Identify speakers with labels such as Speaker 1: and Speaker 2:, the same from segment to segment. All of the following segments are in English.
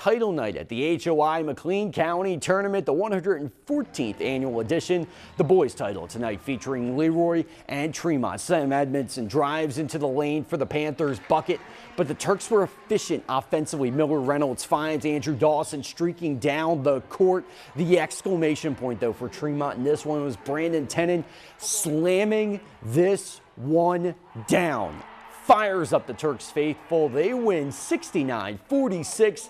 Speaker 1: title night at the HOI McLean County Tournament, the 114th annual edition. The boys title tonight featuring Leroy and Tremont. Sam Edmondson drives into the lane for the Panthers bucket, but the Turks were efficient offensively. Miller Reynolds finds Andrew Dawson streaking down the court. The exclamation point, though, for Tremont in this one was Brandon Tennant slamming this one down. Fires up the Turks faithful. They win 69-46,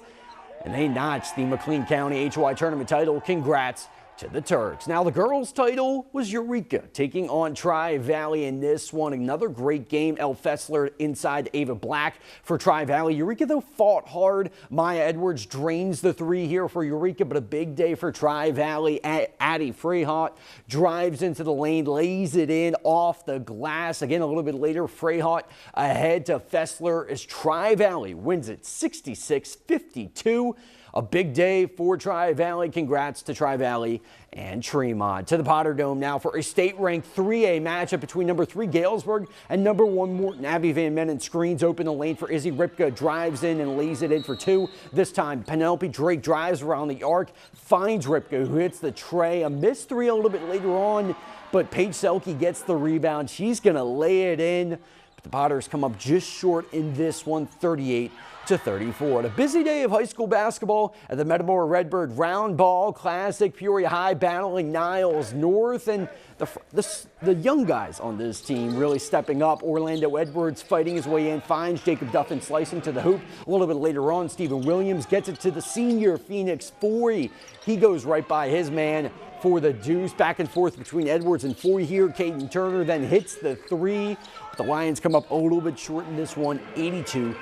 Speaker 1: and they notch the McLean County HOI Tournament title. Congrats to the Turks. Now the girls' title was Eureka taking on Tri-Valley in this one. Another great game. Elle Fessler inside Ava Black for Tri-Valley. Eureka, though, fought hard. Maya Edwards drains the three here for Eureka, but a big day for Tri-Valley. Addie Freyhot drives into the lane, lays it in off the glass. Again, a little bit later, Freyhot ahead to Fessler as Tri-Valley wins it 66-52. A big day for Tri-Valley. Congrats to Tri-Valley and Tremont. To the Potter Dome now for a state-ranked 3A matchup between number 3 Galesburg and number 1 Morton. Abby Van Menen screens open the lane for Izzy Ripka, drives in and lays it in for 2. This time, Penelope Drake drives around the arc, finds Ripka, who hits the tray. A missed 3 a little bit later on, but Paige Selke gets the rebound. She's going to lay it in. The Potters come up just short in this one, 38-34. A busy day of high school basketball at the Metamora Redbird Round Ball Classic. Peoria High battling Niles North, and the young guys on this team really stepping up. Orlando Edwards fighting his way in, finds Jacob Duffin slicing to the hoop. A little bit later on, Stephen Williams gets it to the senior Phoenix Forey. He goes right by his man for the deuce. Back and forth between Edwards and Forey here. Caden Turner then hits the 3. The Lions come up a little bit short in this one, 82-74.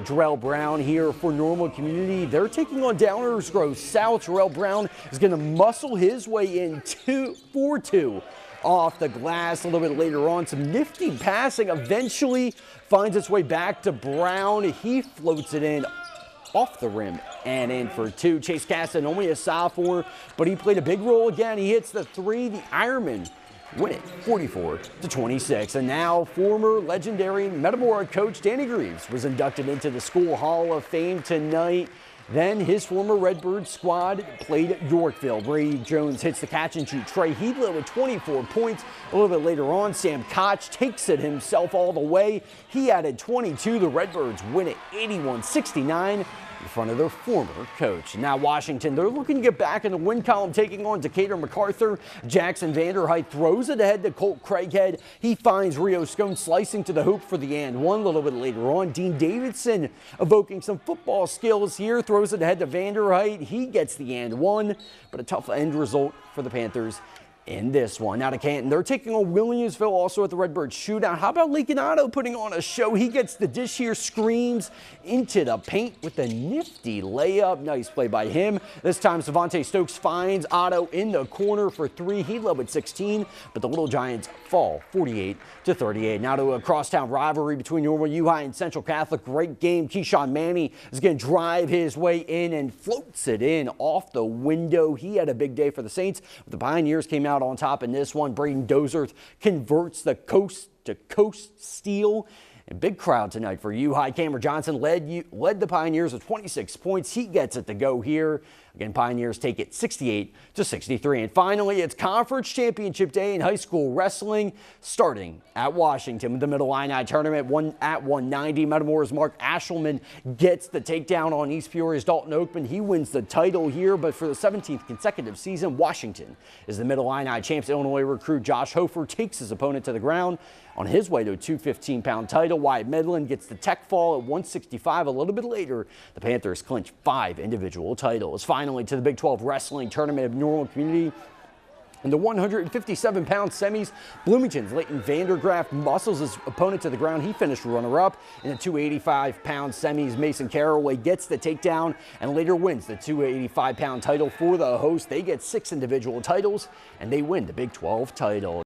Speaker 1: Jarrell Brown here for Normal Community. They're taking on Downers Grove South. Jarrell Brown is going to muscle his way in 4-2 off the glass. A little bit later on, some nifty passing eventually finds its way back to Brown. He floats it in off the rim and in for 2. Chase Caston, only a sophomore, but he played a big role again. He hits the 3. The Ironmen win it 44-26. And now former legendary Metamora coach Danny Greaves was inducted into the School Hall of Fame tonight. Then his former Redbird squad played Yorkville. Brady Jones hits the catch-and-shoot tray. He led with 24 points. A little bit later on, Sam Koch takes it himself all the way. He added 22. The Redbirds win it 81-69 in front of their former coach. Now Washington, they're looking to get back in the win column, taking on Decatur MacArthur. Jackson Vanderheit throws it ahead to Colt Craighead. He finds Rio Scone slicing to the hoop for the and one. A little bit later on, Dean Davidson evoking some football skills here, throws it ahead to Vanderheit. He gets the and one, but a tough end result for the Panthers in this one. Now to Canton, they're taking on Williamsville, also at the Redbird shootout. How about Lincoln Otto putting on a show? He gets the dish here, screams into the paint with a nifty layup. Nice play by him. This time Savante Stokes finds Otto in the corner for 3. He led with 16, but the Little Giants fall 48-38. Now to a crosstown rivalry between Normal U High and Central Catholic. Great game. Keyshawn Manny is going to drive his way in and floats it in off the window. He had a big day for the Saints, but the Pioneers came out on top in this one. Braden Dozerth converts the coast-to-coast steal. And big crowd tonight for U High. Cameron Johnson led the Pioneers with 26 points. He gets it to go here. Again, Pioneers take it 68-63. And finally, it's Conference Championship Day in high school wrestling, starting at Washington with the Middle Illini Tournament. At 190, Metamora's Mark Ashelman gets the takedown on East Peoria's Dalton Oakman. He wins the title here, but for the 17th consecutive season, Washington is the Middle Illini champs. Illinois recruit Josh Hofer takes his opponent to the ground on his way to a 215-pound title. Wyatt Medlin gets the tech fall at 165. A little bit later, the Panthers clinch 5 individual titles. Finally, to the Big 12 Wrestling Tournament of Normal Community. In the 157-pound semis, Bloomington's Leighton Vandergraft muscles his opponent to the ground. He finished runner-up. In the 285-pound semis, Mason Caraway gets the takedown and later wins the 285-pound title for the host. They get 6 individual titles, and they win the Big 12 title.